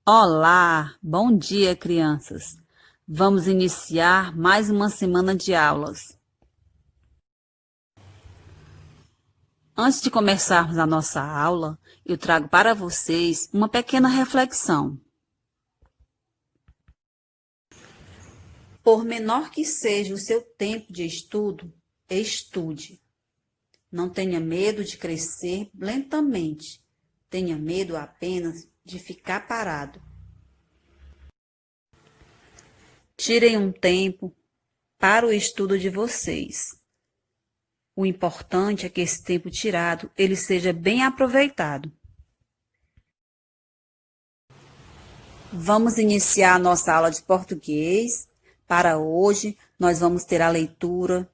Olá, bom dia, crianças. Vamos iniciar mais uma semana de aulas. Antes de começarmos a nossa aula, eu trago para vocês uma pequena reflexão. Por menor que seja o seu tempo de estudo, estude. Não tenha medo de crescer lentamente. Tenha medo apenas de ficar parado. Tirem um tempo para o estudo de vocês. O importante é que esse tempo tirado, ele seja bem aproveitado. Vamos iniciar a nossa aula de português. Para hoje, nós vamos ter a leitura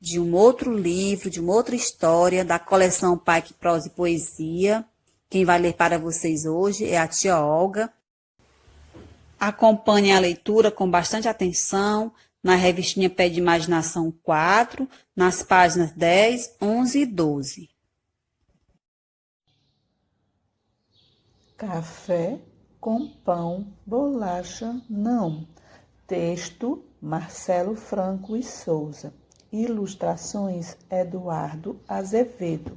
de um outro livro, de uma outra história, da coleção Paique Prosa e Poesia. Quem vai ler para vocês hoje é a tia Olga. Acompanhem a leitura com bastante atenção na revistinha Pé de Imaginação 4, nas páginas 10, 11 e 12. Café com pão, bolacha, não. Texto, Marcelo Franco e Souza. Ilustrações, Eduardo Azevedo.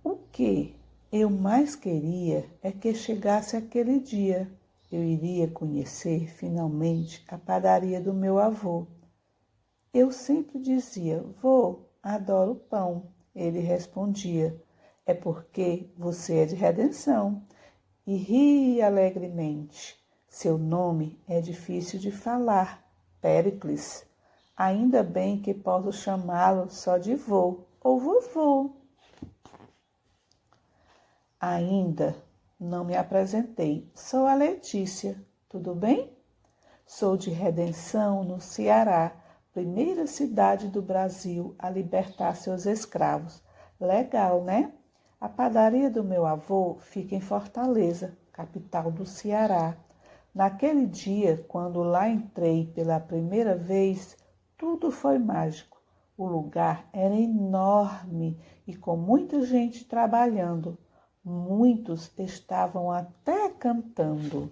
O que eu mais queria é que chegasse aquele dia. Eu iria conhecer, finalmente, a padaria do meu avô. Eu sempre dizia, vô, adoro pão. Ele respondia, é porque você é de Redenção. E ria alegremente. Seu nome é difícil de falar, Péricles. Ainda bem que posso chamá-lo só de vô ou vovô. Ainda não me apresentei. Sou a Letícia, tudo bem? Sou de Redenção, no Ceará, primeira cidade do Brasil a libertar seus escravos. Legal, né? A padaria do meu avô fica em Fortaleza, capital do Ceará. Naquele dia, quando lá entrei pela primeira vez, tudo foi mágico. O lugar era enorme e com muita gente trabalhando. Muitos estavam até cantando.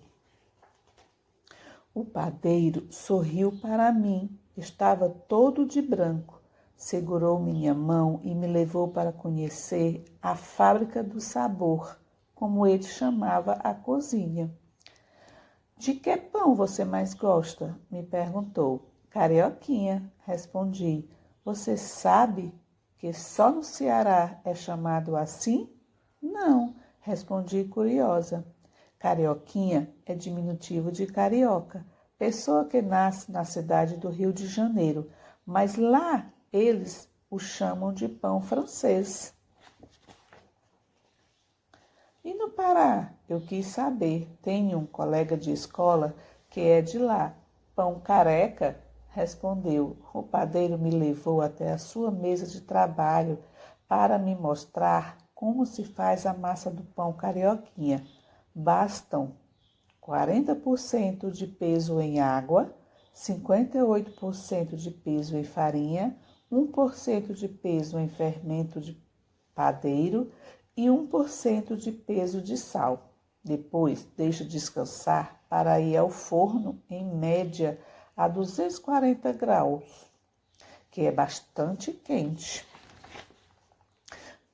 O padeiro sorriu para mim, estava todo de branco. Segurou minha mão e me levou para conhecer a fábrica do sabor, como ele chamava a cozinha. De que pão você mais gosta? Me perguntou. Carioquinha, respondi. Você sabe que só no Ceará é chamado assim? Não, respondi curiosa. Carioquinha é diminutivo de carioca, pessoa que nasce na cidade do Rio de Janeiro, mas lá eles o chamam de pão francês. E no Pará? Eu quis saber. Tenho um colega de escola que é de lá. Pão careca? Respondeu. O padeiro me levou até a sua mesa de trabalho para me mostrar como se faz a massa do pão carioquinha. Bastam 40% de peso em água, 58% de peso em farinha, 1% de peso em fermento de padeiro e 1% de peso de sal. Depois, deixa descansar para ir ao forno, em média, a 240 graus, que é bastante quente.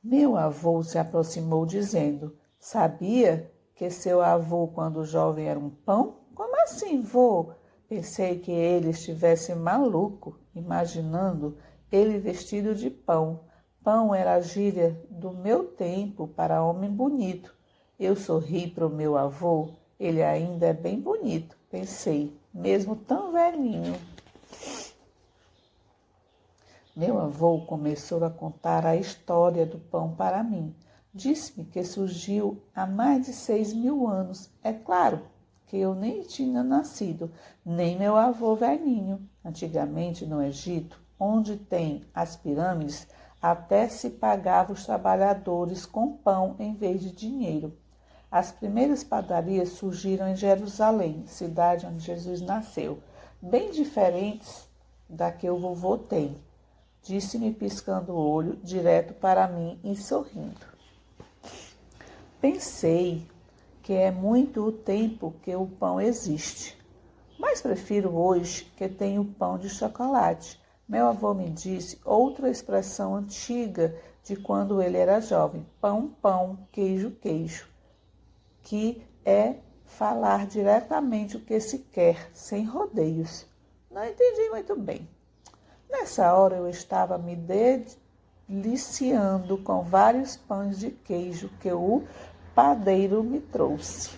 Meu avô se aproximou dizendo, sabia que seu avô, quando jovem, era um pão? Como assim, vô? Pensei que ele estivesse maluco, imaginando ele vestido de pão. Pão era a gíria do meu tempo para homem bonito. Eu sorri para o meu avô, ele ainda é bem bonito, pensei, mesmo tão velhinho. Meu avô começou a contar a história do pão para mim. Disse-me que surgiu há mais de 6.000 anos. É claro que eu nem tinha nascido, nem meu avô velhinho. Antigamente, no Egito, onde tem as pirâmides, até se pagava os trabalhadores com pão em vez de dinheiro. As primeiras padarias surgiram em Jerusalém, cidade onde Jesus nasceu, bem diferentes da que o vovô tem. Disse-me piscando o olho direto para mim e sorrindo. Pensei que é muito o tempo que o pão existe, mas prefiro hoje que tenho pão de chocolate. Meu avô me disse outra expressão antiga de quando ele era jovem: pão, pão, queijo, queijo, que é falar diretamente o que se quer, sem rodeios. Não entendi muito bem. Nessa hora eu estava me deliciando com vários pães de queijo que o padeiro me trouxe.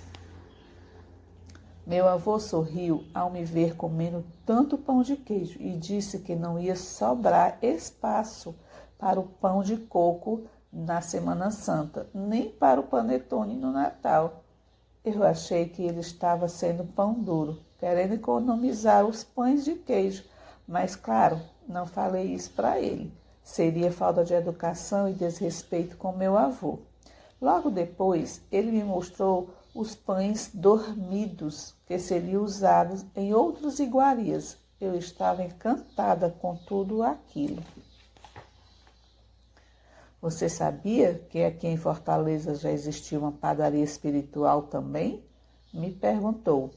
Meu avô sorriu ao me ver comendo tanto pão de queijo e disse que não ia sobrar espaço para o pão de coco na Semana Santa, nem para o panetone no Natal. Eu achei que ele estava sendo pão duro, querendo economizar os pães de queijo, mas claro, não falei isso para ele. Seria falta de educação e desrespeito com meu avô. Logo depois, ele me mostrou os pães dormidos, que seriam usados em outras iguarias. Eu estava encantada com tudo aquilo. Você sabia que aqui em Fortaleza já existia uma padaria espiritual também? Me perguntou.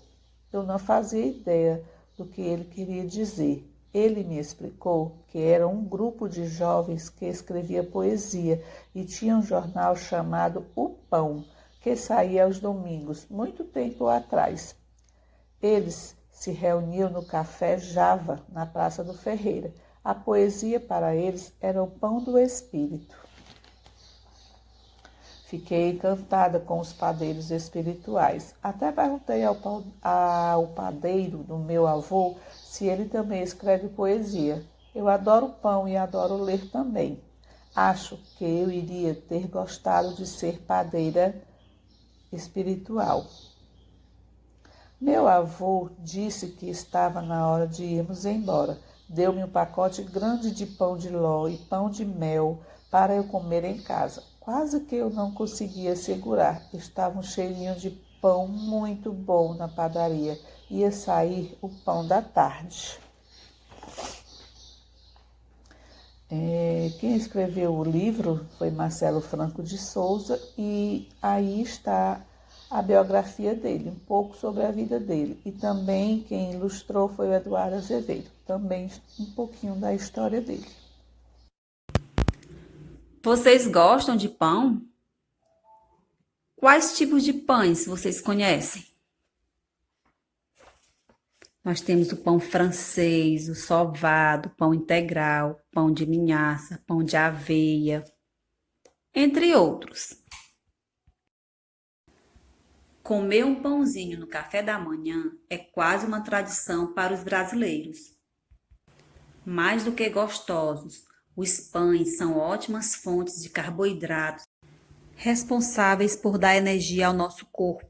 Eu não fazia ideia do que ele queria dizer. Ele me explicou que era um grupo de jovens que escrevia poesia e tinha um jornal chamado O Pão, que saía aos domingos, muito tempo atrás. Eles se reuniam no Café Java, na Praça do Ferreira. A poesia para eles era o pão do espírito. Fiquei encantada com os padeiros espirituais. Até perguntei ao padeiro do meu avô se ele também escreve poesia. Eu adoro pão e adoro ler também. Acho que eu iria ter gostado de ser padeira espiritual. Meu avô disse que estava na hora de irmos embora. Deu-me um pacote grande de pão de ló e pão de mel para eu comer em casa. Quase que eu não conseguia segurar. Estava um cheirinho de pão muito bom na padaria. Ia sair o pão da tarde. Quem escreveu o livro foi Marcelo Franco de Souza e aí está a biografia dele, um pouco sobre a vida dele. E também quem ilustrou foi o Eduardo Azevedo, também um pouquinho da história dele. Vocês gostam de pão? Quais tipos de pães vocês conhecem? Nós temos o pão francês, o sovado, pão integral, pão de linhaça, pão de aveia, entre outros. Comer um pãozinho no café da manhã é quase uma tradição para os brasileiros. Mais do que gostosos, os pães são ótimas fontes de carboidratos, responsáveis por dar energia ao nosso corpo.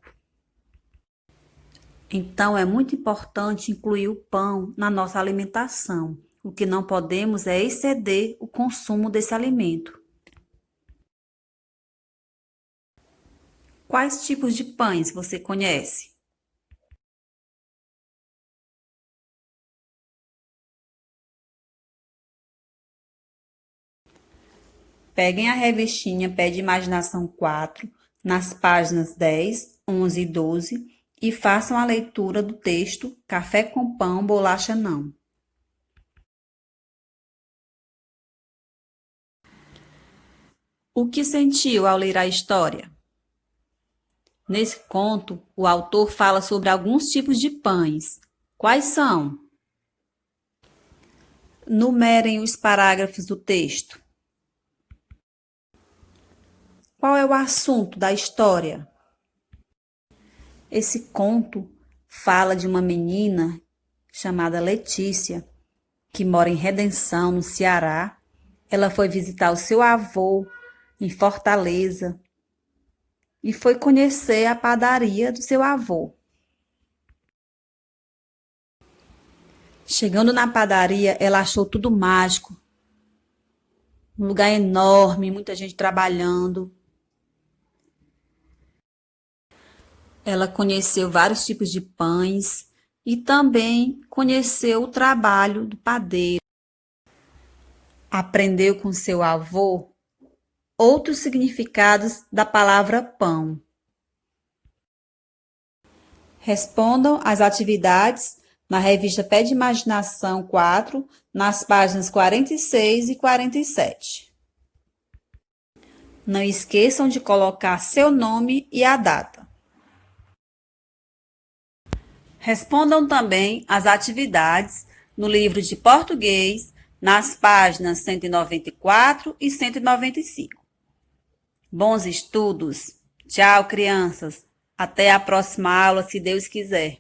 Então, é muito importante incluir o pão na nossa alimentação. O que não podemos é exceder o consumo desse alimento. Quais tipos de pães você conhece? Peguem a revistinha Pé de Imaginação 4, nas páginas 10, 11 e 12, e façam a leitura do texto Café com Pão, Bolacha Não. O que sentiu ao ler a história? Nesse conto, o autor fala sobre alguns tipos de pães. Quais são? Numerem os parágrafos do texto. Qual é o assunto da história? Esse conto fala de uma menina chamada Letícia, que mora em Redenção, no Ceará. Ela foi visitar o seu avô em Fortaleza e foi conhecer a padaria do seu avô. Chegando na padaria, ela achou tudo mágico. Um lugar enorme, muita gente trabalhando. Ela conheceu vários tipos de pães e também conheceu o trabalho do padeiro. Aprendeu com seu avô outros significados da palavra pão. Respondam às atividades na revista Pé de Imaginação 4, nas páginas 46 e 47. Não esqueçam de colocar seu nome e a data. Respondam também às atividades no livro de português, nas páginas 194 e 195. Bons estudos! Tchau, crianças! Até a próxima aula, se Deus quiser.